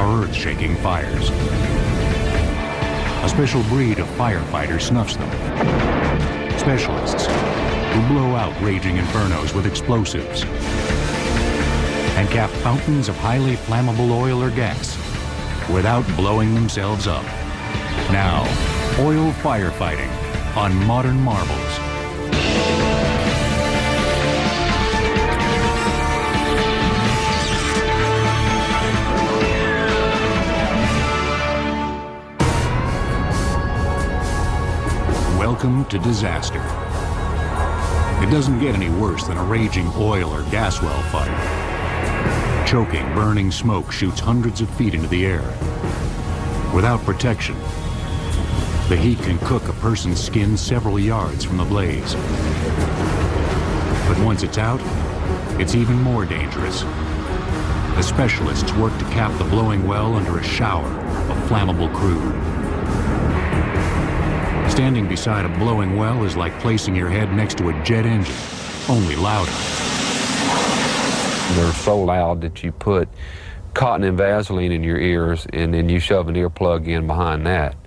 are earth-shaking fires. A special breed of firefighter snuffs them. Specialists who blow out raging infernos with explosives and cap fountains of highly flammable oil or gas without blowing themselves up. Now, oil firefighting on Modern Marvels. Welcome to disaster. It doesn't get any worse than a raging oil or gas well fire. Choking, burning smoke shoots hundreds of feet into the air. Without protection, the heat can cook a person's skin several yards from the blaze. But once it's out, it's even more dangerous. The specialists work to cap the blowing well under a shower of flammable crude. Standing beside a blowing well is like placing your head next to a jet engine, only louder. They're so loud that you put cotton and Vaseline in your ears and then you shove an earplug in behind that.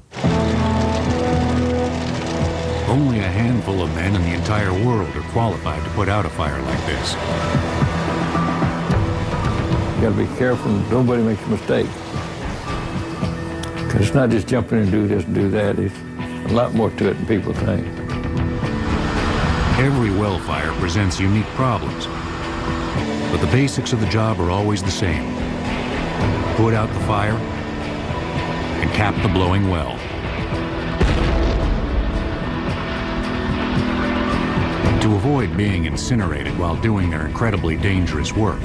Only a handful of men in the entire world are qualified to put out a fire like this. You gotta be careful nobody makes a mistake. Because it's not just jump in and do this and do that. It's a lot more to it than people think. Every well fire presents unique problems, but the basics of the job are always the same. Put out the fire and cap the blowing well. To avoid being incinerated while doing their incredibly dangerous work,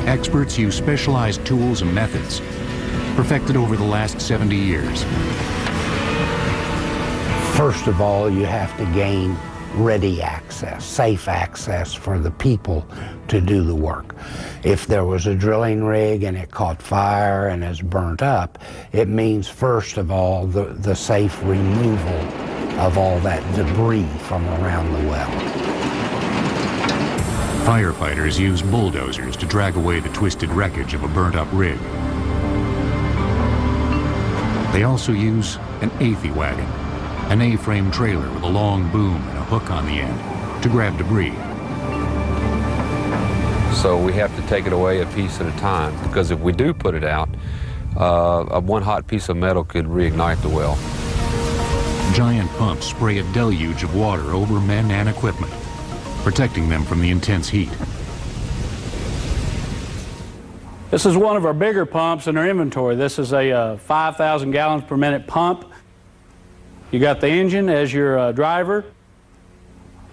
experts use specialized tools and methods perfected over the last 70 years. First of all, you have to gain ready access, safe access for the people to do the work. If there was a drilling rig and it caught fire and is burnt up, it means first of all the safe removal of all that debris from around the well. Firefighters use bulldozers to drag away the twisted wreckage of a burnt-up rig. They also use an AFI wagon, an A-frame trailer with a long boom and a hook on the end to grab debris. So we have to take it away a piece at a time, because if we do put it out, one hot piece of metal could reignite the well. Giant pumps spray a deluge of water over men and equipment, protecting them from the intense heat. This is one of our bigger pumps in our inventory. This is a 5,000 gallons per minute pump. You got the engine as your driver,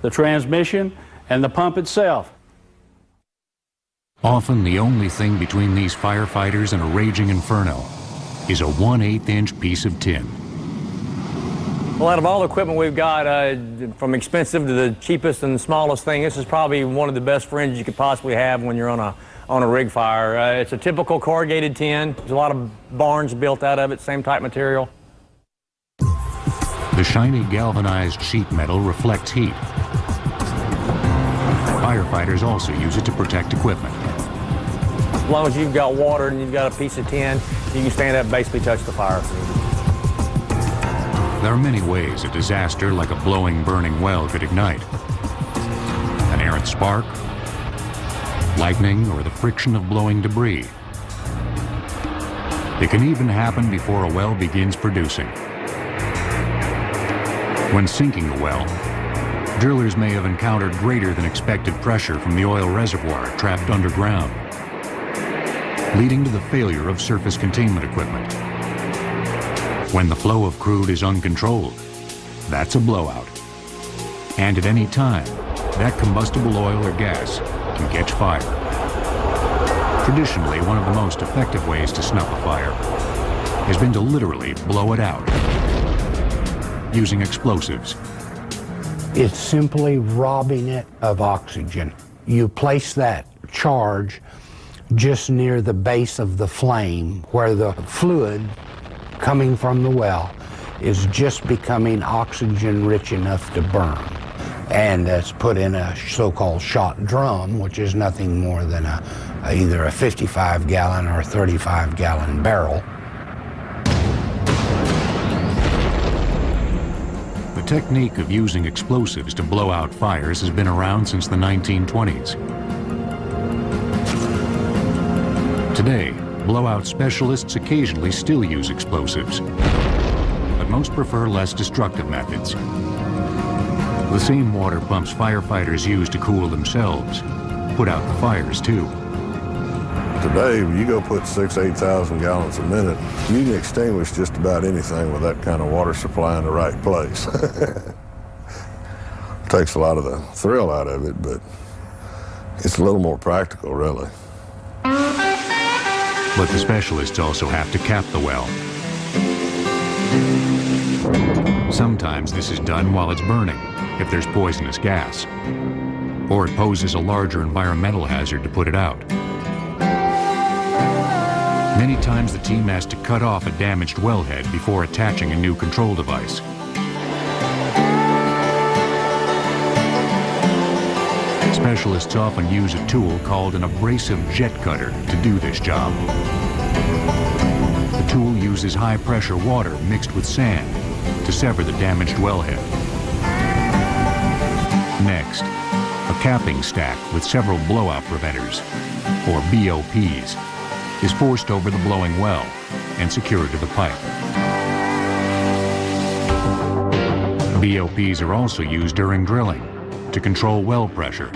the transmission, and the pump itself. Often the only thing between these firefighters and a raging inferno is a 1/8 inch piece of tin. Well, out of all the equipment we've got, from expensive to the cheapest and the smallest thing, this is probably one of the best friends you could possibly have when you're on a rig fire. It's a typical corrugated tin. There's a lot of barns built out of it, same type material. The shiny galvanized sheet metal reflects heat. Firefighters also use it to protect equipment. As long as you've got water and you've got a piece of tin, you can stand up and basically touch the fire. There are many ways a disaster like a blowing, burning well could ignite. An errant spark, lightning, or the friction of blowing debris. It can even happen before a well begins producing. When sinking a well, drillers may have encountered greater than expected pressure from the oil reservoir trapped underground, leading to the failure of surface containment equipment. When the flow of crude is uncontrolled, that's a blowout. And at any time, that combustible oil or gas can catch fire. Traditionally, one of the most effective ways to snuff a fire has been to literally blow it out using explosives. It's simply robbing it of oxygen. You place that charge just near the base of the flame where the fluid coming from the well is just becoming oxygen rich enough to burn. And it's put in a so-called shot drum, which is nothing more than either a 55-gallon or 35-gallon barrel. The technique of using explosives to blow out fires has been around since the 1920s. Today, blowout specialists occasionally still use explosives, but most prefer less destructive methods. The same water pumps firefighters use to cool themselves put out the fires too. Today, you go put 6,000 to 8,000 gallons a minute, you can extinguish just about anything with that kind of water supply in the right place. Takes a lot of the thrill out of it, but it's a little more practical, really. But the specialists also have to cap the well. Sometimes this is done while it's burning, if there's poisonous gas, or it poses a larger environmental hazard to put it out. Many times the team has to cut off a damaged wellhead before attaching a new control device. Specialists often use a tool called an abrasive jet cutter to do this job. The tool uses high-pressure water mixed with sand to sever the damaged wellhead. Next, a capping stack with several blowout preventers, or BOPs, is forced over the blowing well and secured to the pipe. BOPs are also used during drilling to control well pressure.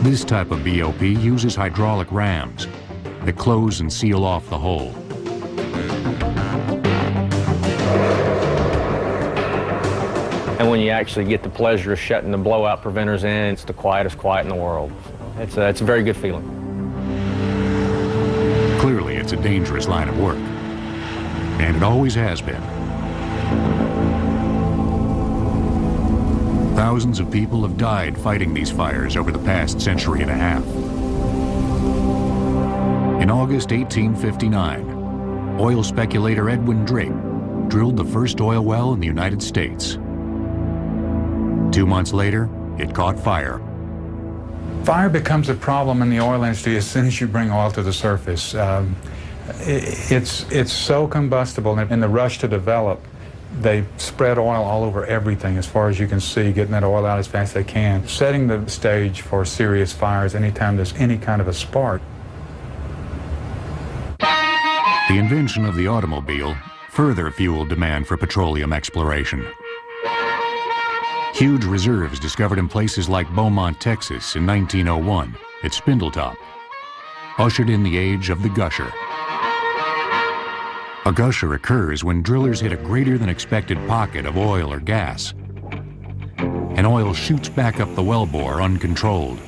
This type of BOP uses hydraulic rams that close and seal off the hole. And when you actually get the pleasure of shutting the blowout preventers in, it's the quietest quiet in the world. It's a very good feeling. Clearly, it's a dangerous line of work, and it always has been. Thousands of people have died fighting these fires over the past century and a half. In August 1859, oil speculator Edwin Drake drilled the first oil well in the United States. 2 months later, it caught fire. Fire becomes a problem in the oil industry as soon as you bring oil to the surface. It's so combustible, and in the rush to develop, they spread oil all over everything as far as you can see, getting that oil out as fast as they can, setting the stage for serious fires anytime there's any kind of a spark. The invention of the automobile further fueled demand for petroleum exploration. Huge reserves discovered in places like Beaumont, Texas in 1901 at Spindletop ushered in the age of the gusher. A gusher occurs when drillers hit a greater than expected pocket of oil or gas, and oil shoots back up the wellbore uncontrolled.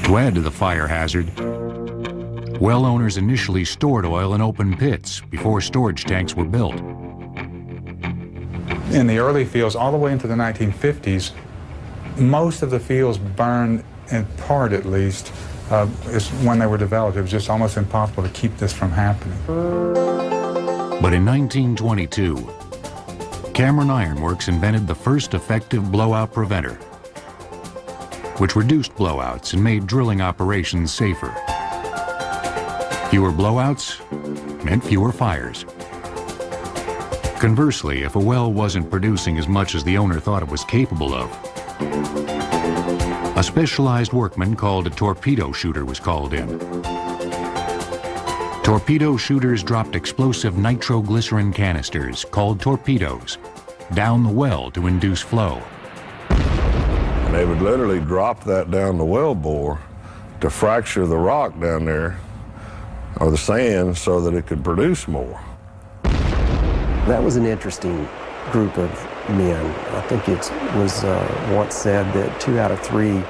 To add to the fire hazard, well owners initially stored oil in open pits before storage tanks were built. In the early fields, all the way into the 1950s, most of the fields burned, in part at least, is when they were developed. It was just almost impossible to keep this from happening. But in 1922, Cameron Iron Works invented the first effective blowout preventer, which reduced blowouts and made drilling operations safer. Fewer blowouts meant fewer fires. Conversely, if a well wasn't producing as much as the owner thought it was capable of, a specialized workman called a torpedo shooter was called in. Torpedo shooters dropped explosive nitroglycerin canisters, called torpedoes, down the well to induce flow. They would literally drop that down the well bore to fracture the rock down there, or the sand, so that it could produce more. That was an interesting group of men. I think it was once said that 2 out of 3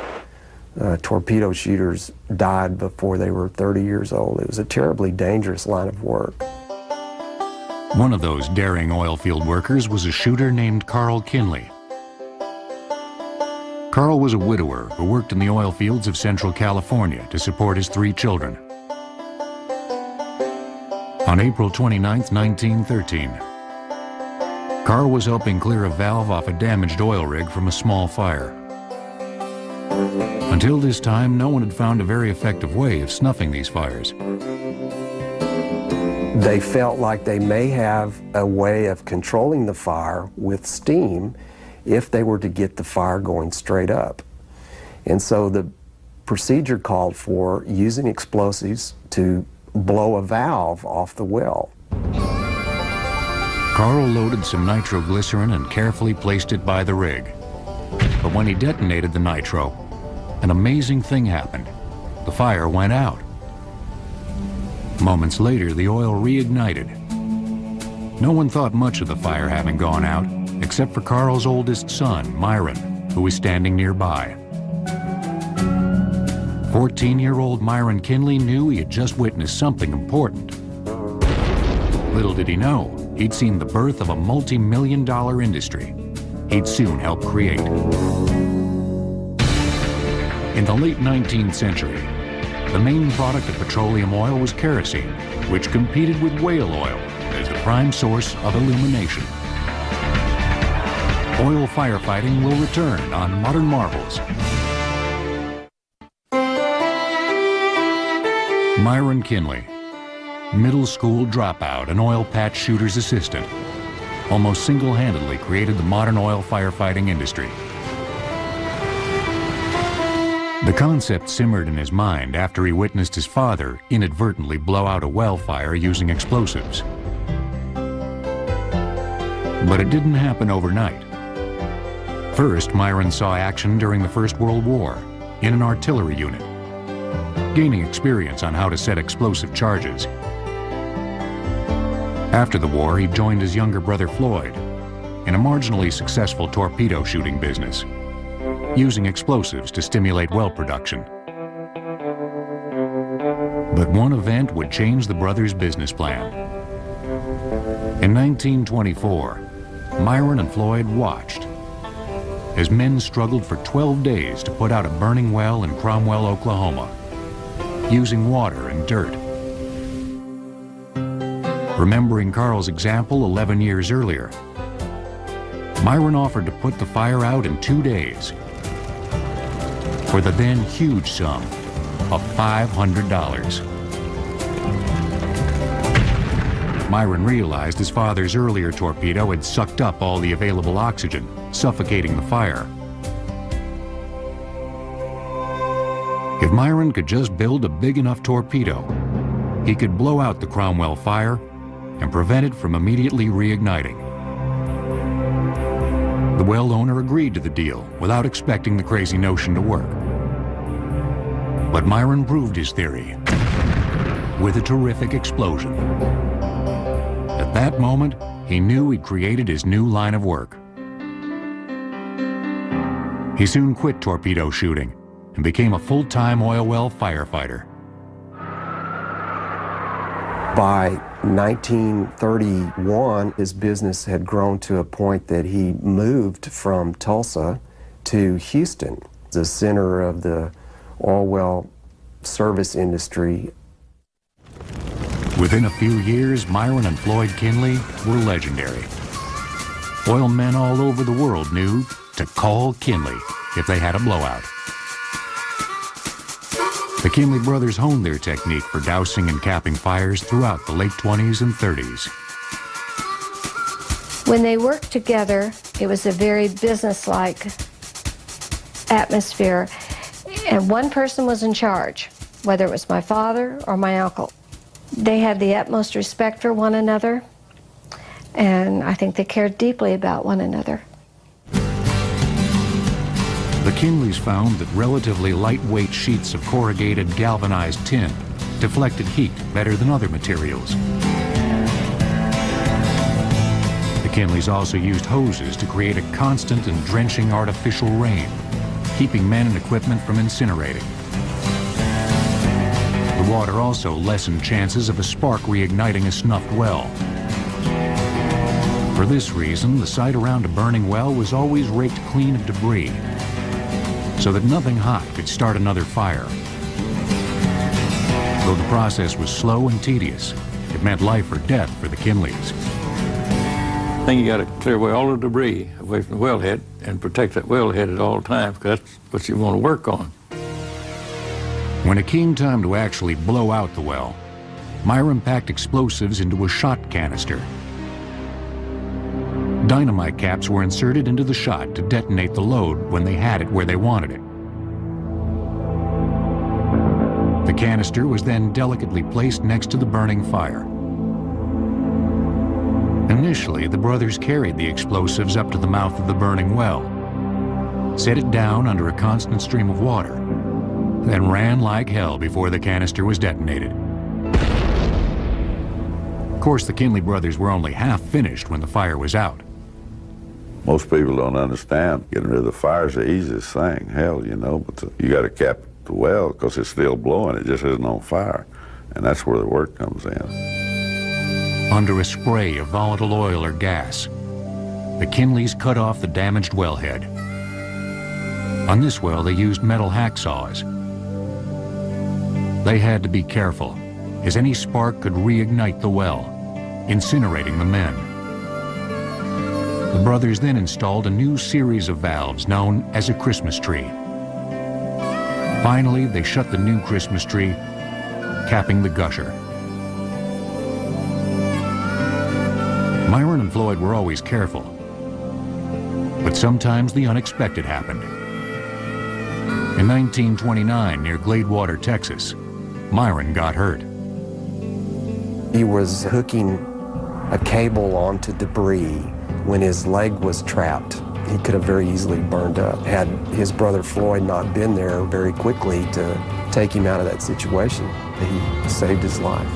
torpedo shooters died before they were 30 years old. It was a terribly dangerous line of work. One of those daring oil field workers was a shooter named Carl Kinley. Carl was a widower who worked in the oil fields of Central California to support his 3 children. On April 29, 1913, Carl was helping clear a valve off a damaged oil rig from a small fire. Until this time, no one had found a very effective way of snuffing these fires. They felt like they may have a way of controlling the fire with steam if they were to get the fire going straight up. And so the procedure called for using explosives to blow a valve off the well. Carl loaded some nitroglycerin and carefully placed it by the rig. But when he detonated the nitro, an amazing thing happened. The fire went out. Moments later, the oil reignited. No one thought much of the fire having gone out, except for Carl's oldest son, Myron, who was standing nearby. 14-year-old Myron Kinley knew he had just witnessed something important. Little did he know, he'd seen the birth of a multi-million-dollar industry he'd soon help create. In the late 19th century, the main product of petroleum oil was kerosene, which competed with whale oil as the prime source of illumination. Oil firefighting will return on Modern Marvels. Myron Kinley, middle school dropout and oil patch shooter's assistant, almost single-handedly created the modern oil firefighting industry. The concept simmered in his mind after he witnessed his father inadvertently blow out a well fire using explosives. But it didn't happen overnight. First, Myron saw action during the First World War in an artillery unit, gaining experience on how to set explosive charges. After the war, he joined his younger brother Floyd in a marginally successful torpedo shooting business, using explosives to stimulate well production. But one event would change the brothers' business plan. In 1924, Myron and Floyd watched as men struggled for 12 days to put out a burning well in Cromwell, Oklahoma, using water and dirt. Remembering Carl's example 11 years earlier, Myron offered to put the fire out in 2 days for the then huge sum of $500. Myron realized his father's earlier torpedo had sucked up all the available oxygen, suffocating the fire. If Myron could just build a big enough torpedo, he could blow out the Cromwell fire and prevent it from immediately reigniting. The well owner agreed to the deal without expecting the crazy notion to work. But Myron proved his theory with a terrific explosion. At that moment, he knew he'd created his new line of work. He soon quit torpedo shooting and became a full-time oil well firefighter. By 1931, his business had grown to a point that he moved from Tulsa to Houston, the center of the oil well service industry. Within a few years, Myron and Floyd Kinley were legendary. Oil men all over the world knew to call Kinley if they had a blowout. The Kinley brothers honed their technique for dousing and capping fires throughout the late 20s and 30s. When they worked together, it was a very business-like atmosphere, and one person was in charge, whether it was my father or my uncle. They had the utmost respect for one another, and I think they cared deeply about one another. The Kinleys found that relatively lightweight sheets of corrugated galvanized tin deflected heat better than other materials. The Kinleys also used hoses to create a constant and drenching artificial rain, keeping men and equipment from incinerating. The water also lessened chances of a spark reigniting a snuffed well. For this reason, the site around a burning well was always raked clean of debris, so that nothing hot could start another fire. Though the process was slow and tedious, it meant life or death for the Kinleys. Then you got to clear away all the debris away from the wellhead and protect that wellhead at all times, because that's what you want to work on. When it came time to actually blow out the well, Myron packed explosives into a shot canister. Dynamite caps were inserted into the shot to detonate the load when they had it where they wanted it. The canister was then delicately placed next to the burning fire. Initially, the brothers carried the explosives up to the mouth of the burning well, set it down under a constant stream of water, then ran like hell before the canister was detonated. Of course, the Kinley brothers were only half finished when the fire was out. Most people don't understand getting rid of the fire is the easiest thing, hell, you know, but you got to cap the well because it's still blowing, it just isn't on fire, and that's where the work comes in. Under a spray of volatile oil or gas, the Kinleys cut off the damaged wellhead. On this well, they used metal hacksaws. They had to be careful, as any spark could reignite the well, incinerating the men. The brothers then installed a new series of valves known as a Christmas tree. Finally, they shut the new Christmas tree, capping the gusher. Myron and Floyd were always careful, but sometimes the unexpected happened. In 1929, near Gladewater, Texas, Myron got hurt. He was hooking a cable onto debris when his leg was trapped. He could have very easily burned up had his brother Floyd not been there very quickly to take him out of that situation. He saved his life.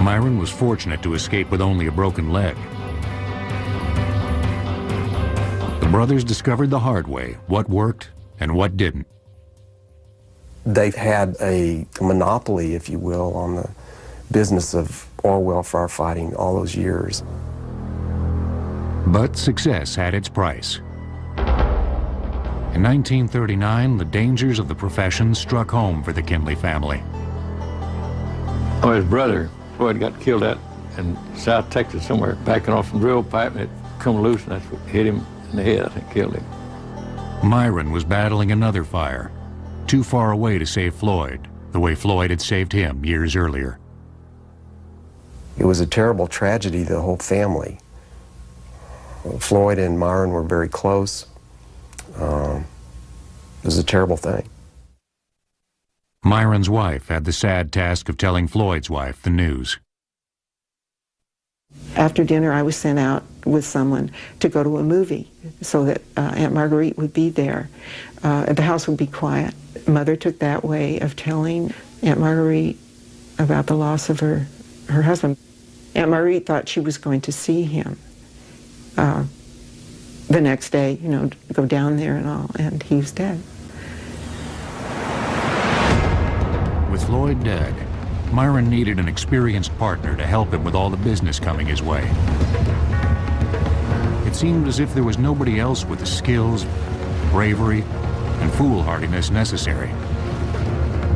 Myron was fortunate to escape with only a broken leg. The brothers discovered the hard way what worked and what didn't. They've had a monopoly, if you will, on the business of oil well firefighting all those years. But success had its price. In 1939, the dangers of the profession struck home for the Kinley family. Oh, his brother, Floyd, got killed out in South Texas somewhere, backing off some drill pipe, and it come loose, and that's what hit him in the head, I think, killed him. Myron was battling another fire, too far away to save Floyd, the way Floyd had saved him years earlier. It was a terrible tragedy to the whole family. Floyd and Myron were very close. It was a terrible thing. Myron's wife had the sad task of telling Floyd's wife the news. After dinner, I was sent out with someone to go to a movie so that Aunt Marguerite would be there. The house would be quiet. Mother took that way of telling Aunt Marguerite about the loss of her husband. Aunt Marguerite thought she was going to see him the next day, you know, go down there and all, and he was dead. With Floyd dead, Myron needed an experienced partner to help him with all the business coming his way. It seemed as if there was nobody else with the skills, bravery, and foolhardiness necessary.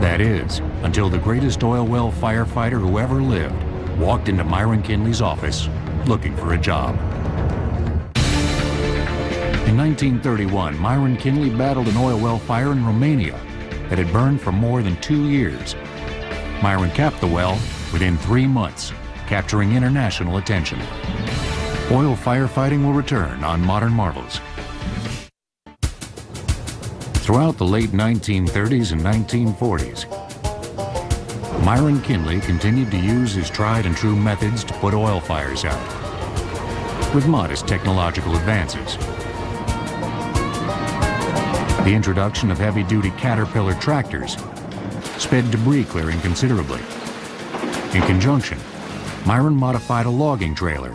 That is, until the greatest oil well firefighter who ever lived walked into Myron Kinley's office looking for a job. In 1931, Myron Kinley battled an oil well fire in Romania that had burned for more than 2 years. Myron capped the well within 3 months, capturing international attention. Oil firefighting will return on Modern Marvels. Throughout the late 1930s and 1940s, Myron Kinley continued to use his tried and true methods to put oil fires out, with modest technological advances. The introduction of heavy-duty Caterpillar tractors sped debris clearing considerably. In conjunction, Myron modified a logging trailer,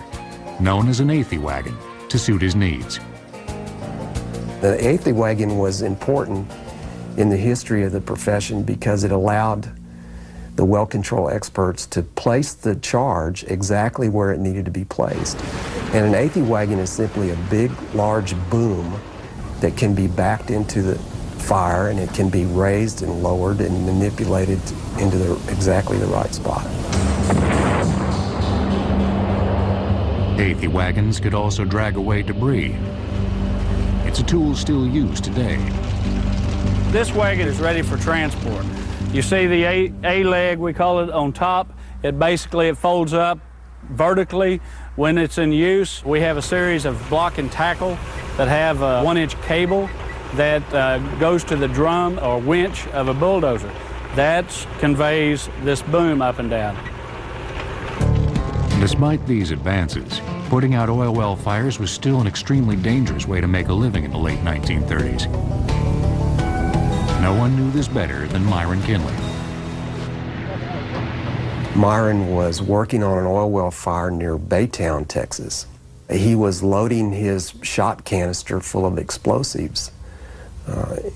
known as an Athey wagon, to suit his needs. The Athey wagon was important in the history of the profession because it allowed the well control experts to place the charge exactly where it needed to be placed. And an Athey wagon is simply a big, large boom that can be backed into the fire, and it can be raised and lowered and manipulated into exactly the right spot. Athy wagons could also drag away debris. It's a tool still used today. This wagon is ready for transport. You see the A leg, we call it, on top. It folds up vertically when it's in use. We have a series of block and tackle that have a 1-inch cable that goes to the drum or winch of a bulldozer. That conveys this boom up and down. Despite these advances, putting out oil well fires was still an extremely dangerous way to make a living in the late 1930s. No one knew this better than Myron Kinley. Myron was working on an oil well fire near Baytown, Texas. He was loading his shot canister full of explosives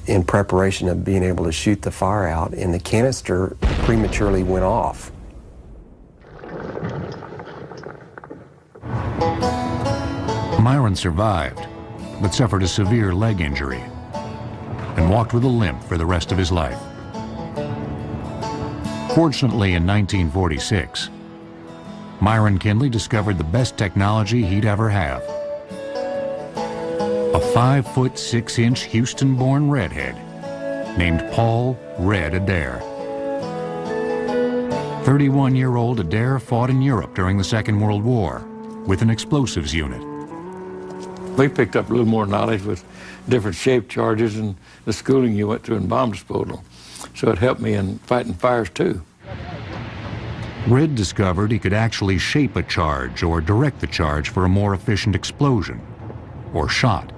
in preparation of being able to shoot the fire out, and the canister prematurely went off. Myron survived, but suffered a severe leg injury and walked with a limp for the rest of his life. Fortunately, in 1946, Myron Kinley discovered the best technology he'd ever have. A 5-foot 6-inch Houston-born redhead named Paul "Red" Adair. 31-year-old Adair fought in Europe during the Second World War with an explosives unit. We picked up a little more knowledge with different shape charges and the schooling you went through in bomb disposal. So it helped me in fighting fires too. Red discovered he could actually shape a charge or direct the charge for a more efficient explosion or shot.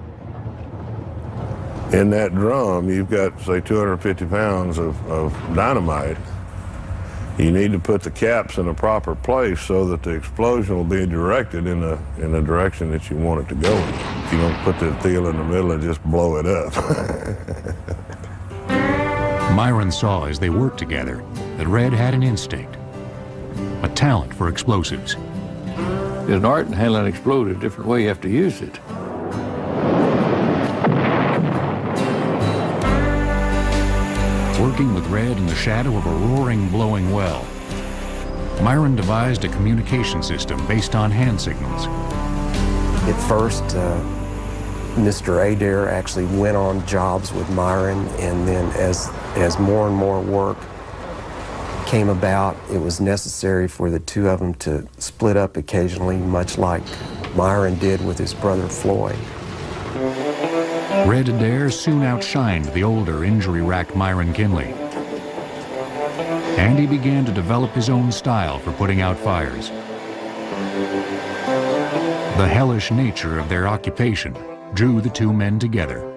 In that drum, you've got, say, 250 pounds of dynamite. You need to put the caps in a proper place so that the explosion will be directed in the direction that you want it to go. You don't put the deal in the middle and just blow it up. Myron saw as they worked together that Red had an instinct, a talent for explosives. There's an art in handling explosives, a different way you have to use it. Working with Red in the shadow of a roaring, blowing well, Myron devised a communication system based on hand signals. At first, Mr. Adair actually went on jobs with Myron, and then as more and more work came about, it was necessary for the two of them to split up occasionally, much like Myron did with his brother Floyd. Red Adair soon outshined the older, injury-racked Myron Kinley. And he began to develop his own style for putting out fires. The hellish nature of their occupation drew the two men together.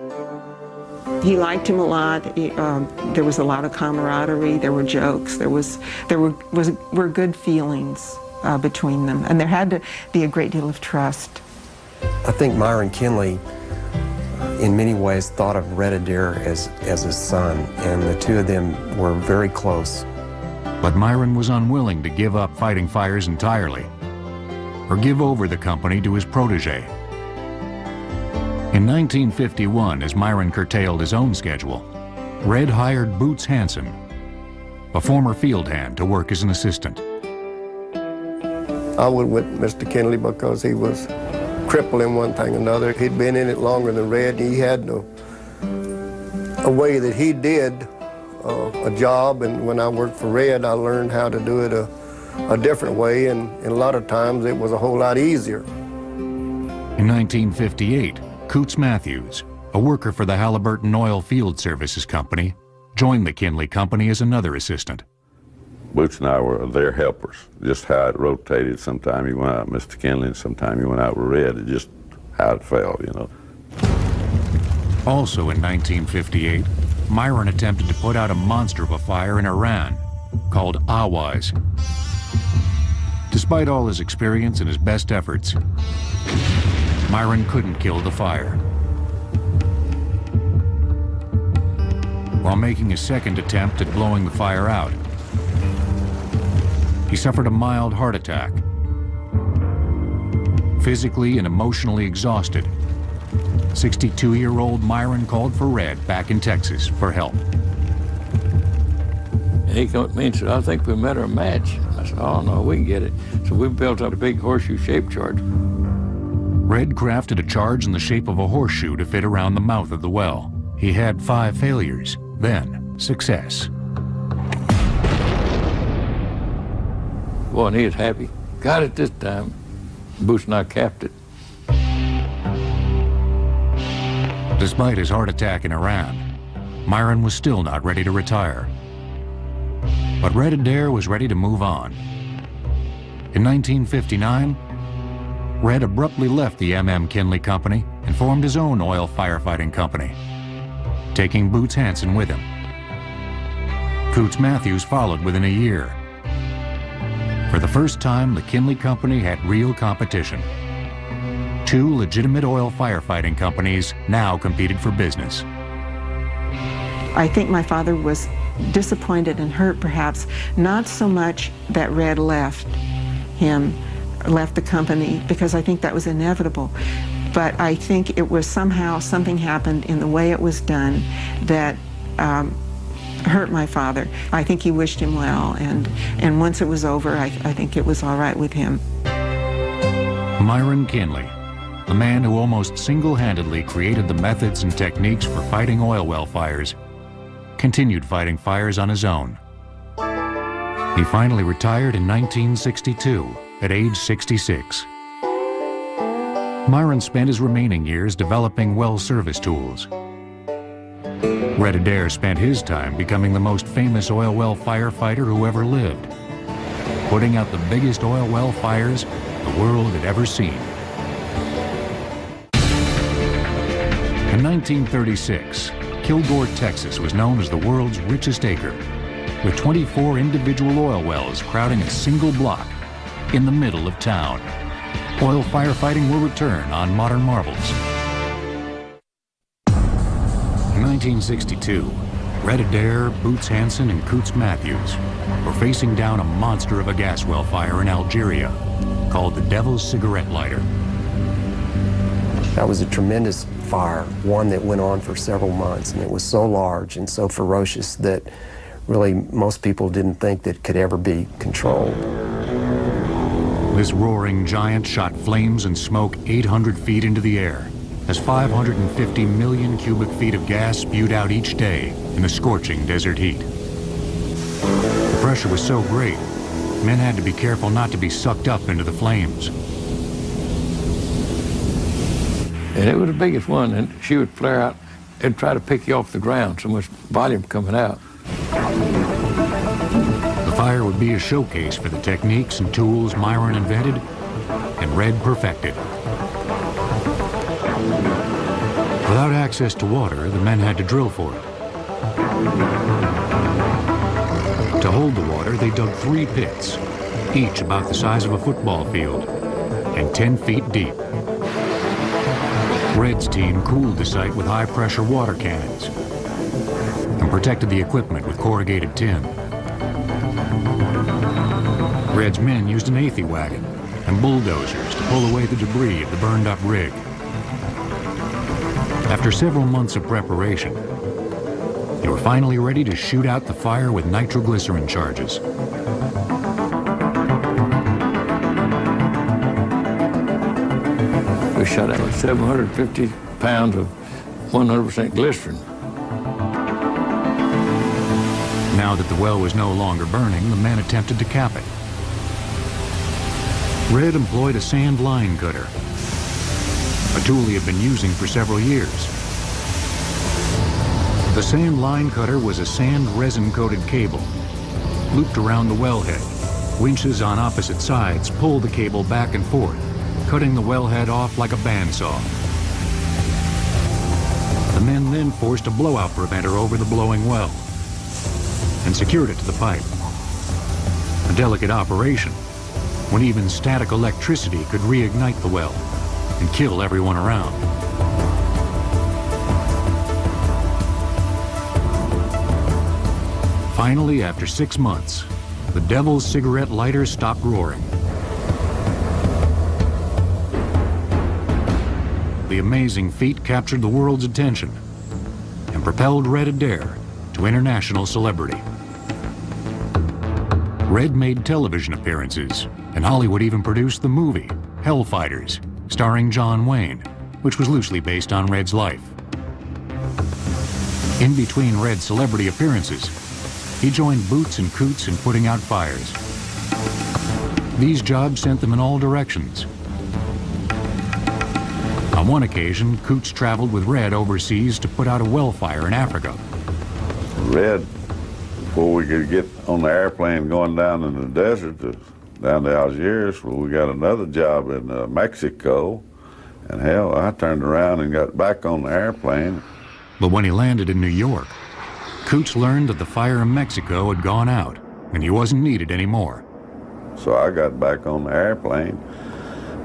He liked him a lot. There was a lot of camaraderie. There were jokes. There were good feelings between them, and there had to be a great deal of trust. I think Myron Kinley, in many ways, thought of Red Adair as his son, and the two of them were very close. But Myron was unwilling to give up fighting fires entirely, or give over the company to his protege. In 1951, as Myron curtailed his own schedule, Red hired Boots Hanson, a former field hand, to work as an assistant. I went with Mr. Kinley because he was crippled in one thing or another. He'd been in it longer than Red. He had a way that he did a job, and when I worked for Red, I learned how to do it a different way, and a lot of times it was a whole lot easier. In 1958, Coots Matthews, a worker for the Halliburton Oil Field Services Company, joined the Kinley Company as another assistant. Boots and I were their helpers, just how it rotated. Sometime he went out with Mr. Kinley, and sometime he went out with Red. It just how it felt, you know. Also in 1958, Myron attempted to put out a monster of a fire in Iran called Awaz. Despite all his experience and his best efforts, Myron couldn't kill the fire. While making a second attempt at blowing the fire out, he suffered a mild heart attack. Physically and emotionally exhausted, 62-year-old Myron called for Red back in Texas for help. And he came up to me and said, "I think we met our match." I said, oh no, we can get it. So we built up a big horseshoe-shaped charge. Red crafted a charge in the shape of a horseshoe to fit around the mouth of the well. He had 5 failures, then success. Boy, and he was happy. Got it this time. Boots and I capped it. Despite his heart attack in Iran, Myron was still not ready to retire. But Red Adair was ready to move on. In 1959, Red abruptly left the M.M. Kinley Company and formed his own oil firefighting company, taking Boots Hansen with him. Coots Matthews followed within a year. For the first time, the Kinley Company had real competition. 2 legitimate oil firefighting companies now competed for business. I think my father was disappointed and hurt, perhaps, not so much that Red left the company, because I think that was inevitable. But I think it was somehow something happened in the way it was done that hurt my father. I think he wished him well, and once it was over, I think it was all right with him. Myron Kinley, the man who almost single-handedly created the methods and techniques for fighting oil well fires, continued fighting fires on his own. He finally retired in 1962 at age 66. Myron spent his remaining years developing well service tools. Red Adair spent his time becoming the most famous oil well firefighter who ever lived, putting out the biggest oil well fires the world had ever seen. In 1936, Kilgore, Texas was known as the world's richest acre, with 24 individual oil wells crowding a single block in the middle of town. Oil firefighting will return on Modern Marvels. In 1962, Red Adair, Boots Hansen, and Coots Matthews were facing down a monster of a gas well fire in Algeria called the Devil's Cigarette Lighter. That was a tremendous fire, one that went on for several months, and it was so large and so ferocious that really most people didn't think that it could ever be controlled. This roaring giant shot flames and smoke 800 feet into the air as 550 million cubic feet of gas spewed out each day in the scorching desert heat. The pressure was so great, men had to be careful not to be sucked up into the flames. And it was the biggest one, and she would flare out and try to pick you off the ground, so much volume coming out. The fire would be a showcase for the techniques and tools Myron invented and Red perfected. Without access to water, the men had to drill for it. To hold the water, they dug 3 pits, each about the size of a football field and 10 feet deep. Red's team cooled the site with high-pressure water cannons and protected the equipment with corrugated tin. Red's men used an Athey wagon and bulldozers to pull away the debris of the burned-up rig. After several months of preparation, they were finally ready to shoot out the fire with nitroglycerin charges. We shot out 750 pounds of 100% glycerin. Now that the well was no longer burning, the men attempted to cap it. Red employed a sand line cutter, a tool he had been using for several years. The sand line cutter was a sand resin-coated cable looped around the wellhead. Winches on opposite sides pulled the cable back and forth, cutting the wellhead off like a bandsaw. The men then forced a blowout preventer over the blowing well and secured it to the pipe. A delicate operation when even static electricity could reignite the well and kill everyone around. Finally, after 6 months, the Devil's Cigarette Lighter stopped roaring. The amazing feat captured the world's attention and propelled Red Adair to international celebrity. Red made television appearances, and Hollywood even produced the movie, Hellfighters, starring John Wayne, which was loosely based on Red's life. In between Red's celebrity appearances, he joined Boots and Coots in putting out fires. These jobs sent them in all directions. On one occasion, Coots traveled with Red overseas to put out a well fire in Africa. Red, before we could get on the airplane going down in the desert, down to Algiers, well, we got another job in Mexico. And hell, I turned around and got back on the airplane. But when he landed in New York, Coots learned that the fire in Mexico had gone out, and he wasn't needed anymore. So I got back on the airplane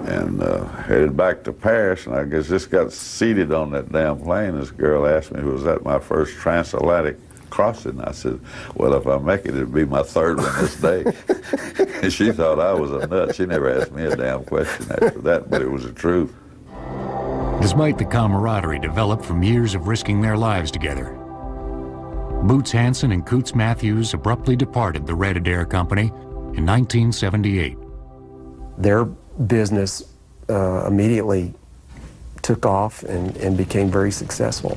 and headed back to Paris, and I guess just got seated on that damn plane. This girl asked me, was that my first transatlantic crossing? I said, well, if I make it, it'd be my third one this day. And she thought I was a nut. She never asked me a damn question after that, but it was the truth. Despite the camaraderie developed from years of risking their lives together, Boots Hansen and Coots Matthews abruptly departed the Red Adair Company in 1978. Their business immediately took off and became very successful.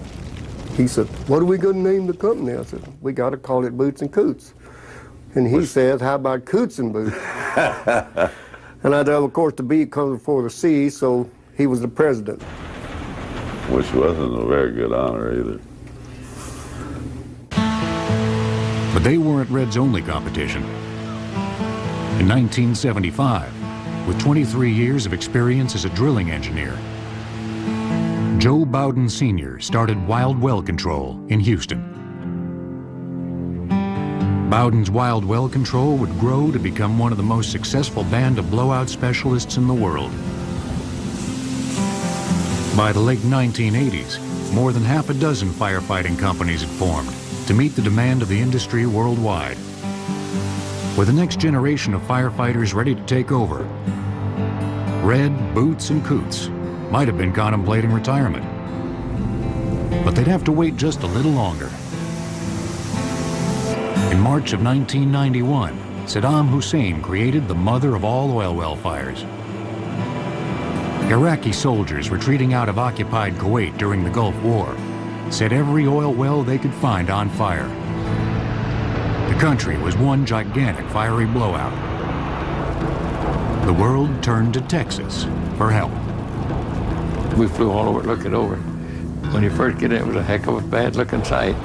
He said, what are we going to name the company? I said, we got to call it Boots and Coots. And he said, how about Coots and Boots? And I said, of course, the B comes before the C, so he was the president. Which wasn't a very good honor either. But they weren't Red's only competition. In 1975, with 23 years of experience as a drilling engineer, Joe Bowden Sr. started Wild Well Control in Houston. Bowden's Wild Well Control would grow to become one of the most successful band of blowout specialists in the world. By the late 1980s, more than half a dozen firefighting companies had formed to meet the demand of the industry worldwide. With the next generation of firefighters ready to take over, Red, Boots, and Coots might have been contemplating retirement. But they'd have to wait just a little longer. In March of 1991, Saddam Hussein created the mother of all oil well fires. Iraqi soldiers retreating out of occupied Kuwait during the Gulf War set every oil well they could find on fire. The country was one gigantic fiery blowout. The world turned to Texas for help. We flew all over looking over. When you first get in, it was a heck of a bad-looking sight.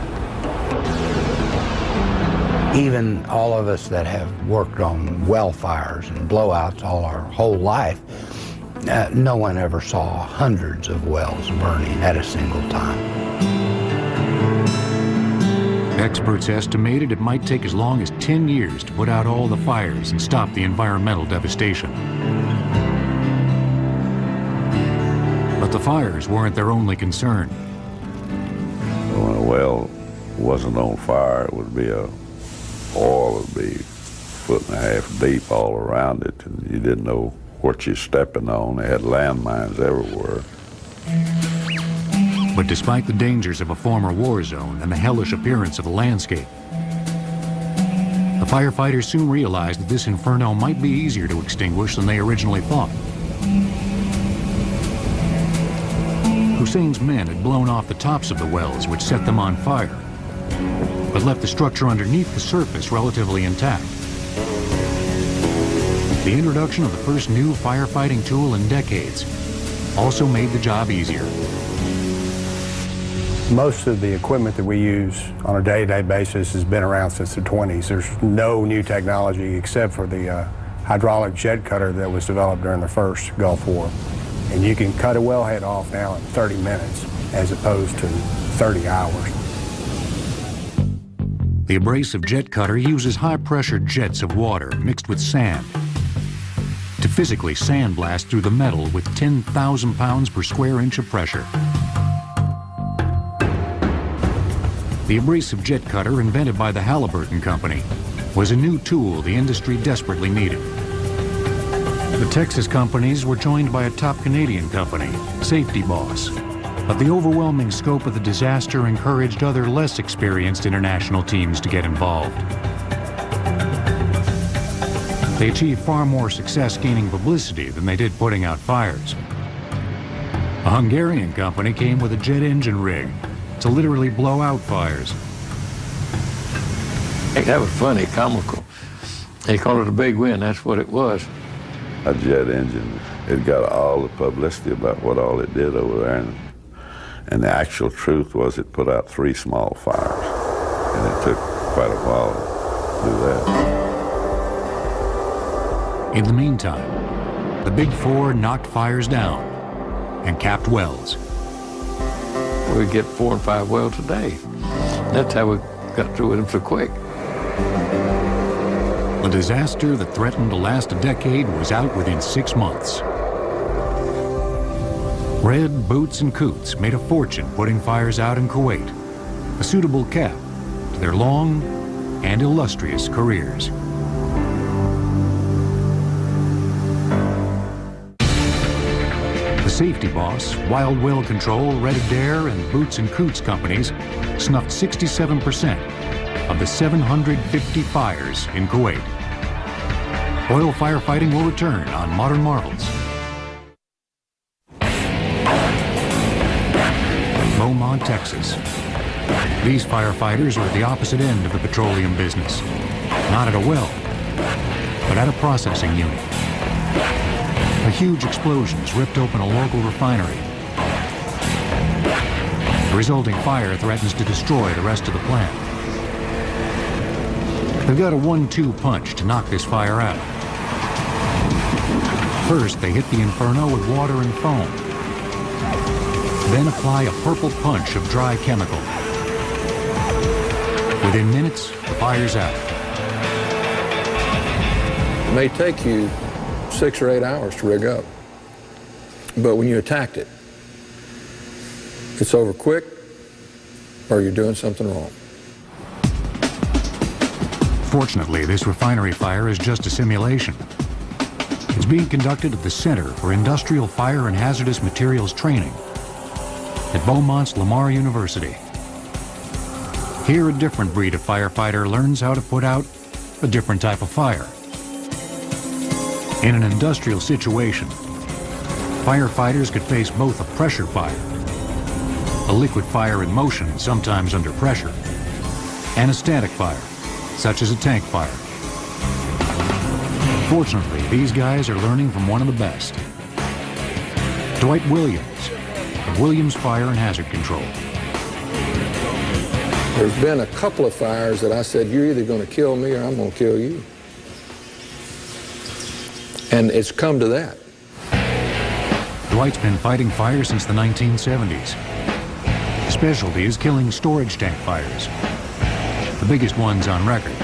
Even all of us that have worked on well fires and blowouts all our whole life, no one ever saw hundreds of wells burning at a single time. Experts estimated it might take as long as 10 years to put out all the fires and stop the environmental devastation. But the fires weren't their only concern. When a well wasn't on fire, it would be oil would be 1.5 feet deep all around it, and you didn't know what you're stepping on. They had landmines everywhere. But despite the dangers of a former war zone and the hellish appearance of the landscape, the firefighters soon realized that this inferno might be easier to extinguish than they originally thought. Hussein's men had blown off the tops of the wells, which set them on fire, but left the structure underneath the surface relatively intact. The introduction of the first new firefighting tool in decades also made the job easier. Most of the equipment that we use on a day-to-day basis has been around since the 20s. There's no new technology except for the hydraulic jet cutter that was developed during the first Gulf War. And you can cut a wellhead off now in 30 minutes as opposed to 30 hours. The abrasive jet cutter uses high-pressure jets of water mixed with sand to physically sandblast through the metal with 10,000 pounds per square inch of pressure. The abrasive jet cutter, invented by the Halliburton Company, was a new tool the industry desperately needed. The Texas companies were joined by a top Canadian company, Safety Boss, but the overwhelming scope of the disaster encouraged other less experienced international teams to get involved. They achieved far more success gaining publicity than they did putting out fires. A Hungarian company came with a jet engine rig to literally blow out fires. Hey, that was funny, comical. They called it a big win, that's what it was. A jet engine, it got all the publicity about what all it did over there. And the actual truth was it put out 3 small fires. And it took quite a while to do that. In the meantime, the Big Four knocked fires down and capped wells. We get 4 and 5 wells a day. That's how we got through with them so quick. A disaster that threatened to last a decade was out within 6 months. Red, Boots, and Coots made a fortune putting fires out in Kuwait, a suitable cap to their long and illustrious careers. The Safety Boss, Wild Well Control, Red Adair, and Boots and Coots companies snuffed 67% of the 750 fires in Kuwait. Oil firefighting will return on Modern Marvels. Beaumont, Texas. These firefighters are at the opposite end of the petroleum business. Not at a well, but at a processing unit. A huge explosion has ripped open a local refinery. The resulting fire threatens to destroy the rest of the plant. They've got a 1-2 punch to knock this fire out. First, they hit the inferno with water and foam. Then apply a purple punch of dry chemical. Within minutes, the fire's out. It may take you 6 or 8 hours to rig up, but when you attacked it, it's over quick or you're doing something wrong. Fortunately, this refinery fire is just a simulation. It's being conducted at the Center for Industrial Fire and Hazardous Materials Training at Beaumont's Lamar University. Here, a different breed of firefighter learns how to put out a different type of fire. In an industrial situation, firefighters could face both a pressure fire, a liquid fire in motion, sometimes under pressure, and a static fire, such as a tank fire. Fortunately, these guys are learning from one of the best. Dwight Williams, of Williams Fire and Hazard Control. There's been a couple of fires that I said, you're either going to kill me or I'm going to kill you. And it's come to that. Dwight's been fighting fire since the 1970s. His specialty is killing storage tank fires, the biggest ones on record.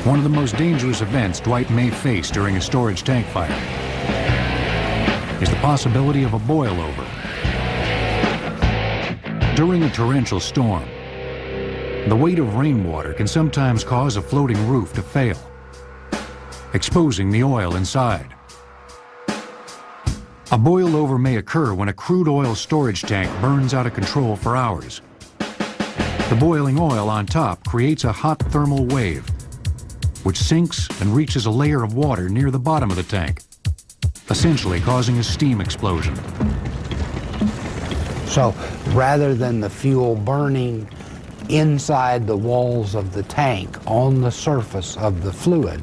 One of the most dangerous events Dwight may face during a storage tank fire is the possibility of a boilover. During a torrential storm, the weight of rainwater can sometimes cause a floating roof to fail, exposing the oil inside. A boilover may occur when a crude oil storage tank burns out of control for hours. The boiling oil on top creates a hot thermal wave, which sinks and reaches a layer of water near the bottom of the tank, essentially causing a steam explosion. So rather than the fuel burning inside the walls of the tank on the surface of the fluid,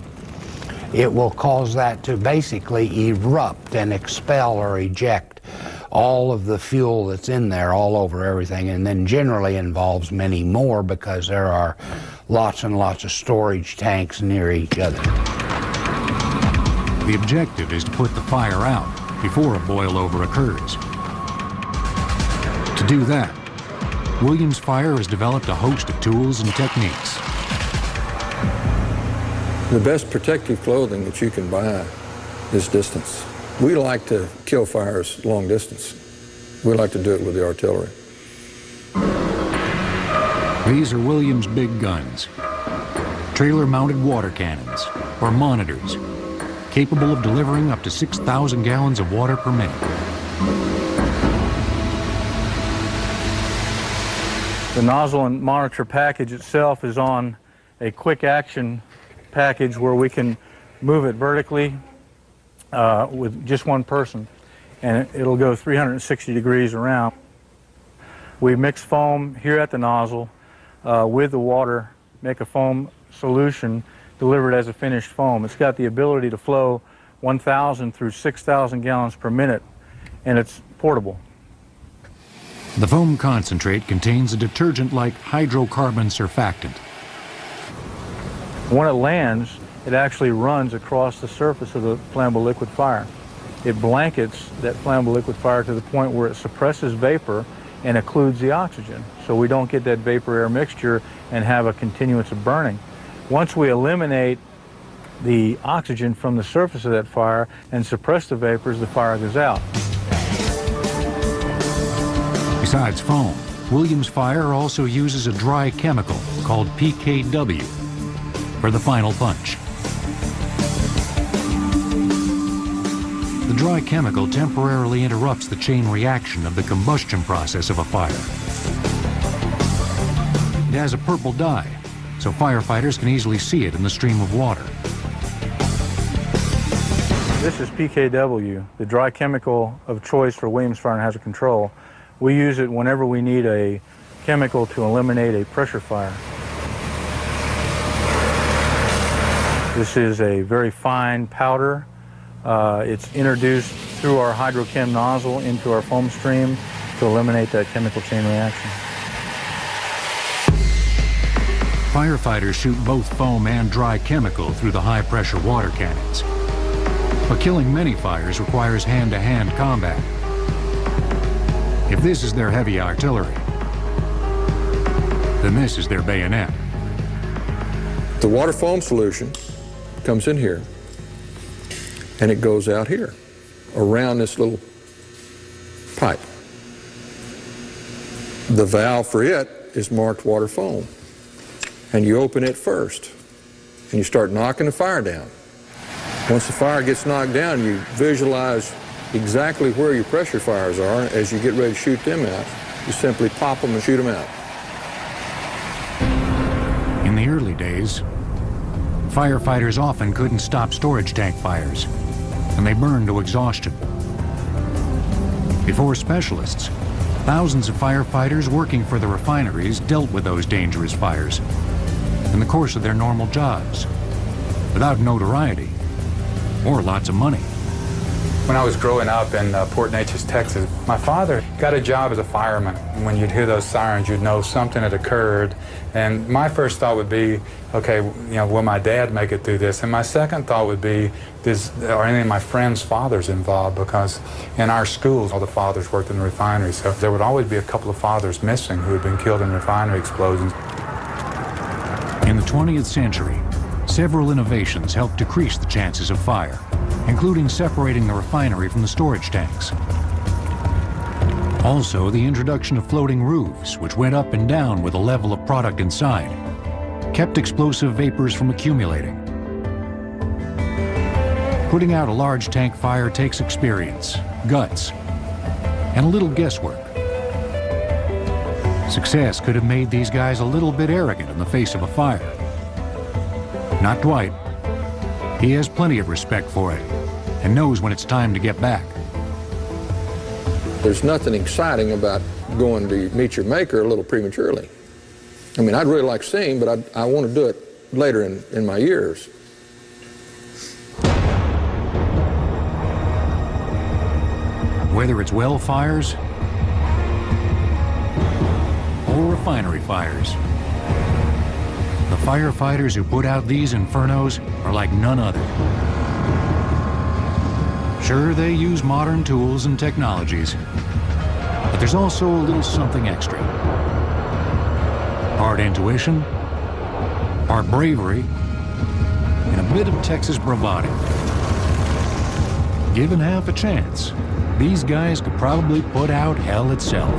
it will cause that to basically erupt and expel or eject all of the fuel that's in there all over everything, and then generally involves many more because there are lots and lots of storage tanks near each other. The objective is to put the fire out before a boilover occurs. To do that, Williams Fire has developed a host of tools and techniques. The best protective clothing that you can buy is distance. We like to kill fires long distance. We like to do it with the artillery. These are Williams' big guns, trailer-mounted water cannons, or monitors, capable of delivering up to 6,000 gallons of water per minute. The nozzle and monitor package itself is on a quick action package where we can move it vertically with just one person, and it'll go 360 degrees around. We mix foam here at the nozzle with the water, make a foam solution, deliver it as a finished foam. It's got the ability to flow 1,000 through 6,000 gallons per minute, and it's portable. The foam concentrate contains a detergent-like hydrocarbon surfactant. When it lands, it actually runs across the surface of the flammable liquid fire. It blankets that flammable liquid fire to the point where it suppresses vapor and occludes the oxygen, so we don't get that vapor-air mixture and have a continuance of burning. Once we eliminate the oxygen from the surface of that fire and suppress the vapors, the fire goes out. Besides foam, Williams Fire also uses a dry chemical called PKW for the final punch. The dry chemical temporarily interrupts the chain reaction of the combustion process of a fire. It has a purple dye, so firefighters can easily see it in the stream of water. This is PKW, the dry chemical of choice for Williams Fire and Hazard Control. We use it whenever we need a chemical to eliminate a pressure fire. This is a very fine powder. It's introduced through our hydrochem nozzle into our foam stream to eliminate that chemical chain reaction. Firefighters shoot both foam and dry chemical through the high-pressure water cannons. But killing many fires requires hand-to-hand combat. If this is their heavy artillery, then this is their bayonet. The water foam solution comes in here, and it goes out here, around this little pipe. The valve for it is marked water foam. And you open it first, and you start knocking the fire down. Once the fire gets knocked down, you visualize exactly where your pressure fires are. As you get ready to shoot them out, you simply pop them and shoot them out. In the early days, firefighters often couldn't stop storage tank fires, and they burned to exhaustion. Before specialists, thousands of firefighters working for the refineries dealt with those dangerous fires in the course of their normal jobs, without notoriety or lots of money. When I was growing up in Port Neches, Texas, my father got a job as a fireman. When you'd hear those sirens, you'd know something had occurred. And my first thought would be, okay, will my dad make it through this? And my second thought would be, are any of my friends' fathers involved? Because in our schools, all the fathers worked in the refinery, so there would always be a couple of fathers missing who had been killed in refinery explosions. In the 20th century, several innovations helped decrease the chances of fire, including separating the refinery from the storage tanks. Also, the introduction of floating roofs, which went up and down with the level of product inside, kept explosive vapors from accumulating. Putting out a large tank fire takes experience, guts, and a little guesswork. Success could have made these guys a little bit arrogant in the face of a fire. Not Dwight. He has plenty of respect for it and knows when it's time to get back. There's nothing exciting about going to meet your maker a little prematurely. I mean, I'd really like to sing, but I want to do it later in my years. Whether it's well fires or refinery fires, the firefighters who put out these infernos are like none other. Sure, they use modern tools and technologies, but there's also a little something extra. Part intuition, part bravery, and a bit of Texas bravado. Given half a chance, these guys could probably put out hell itself.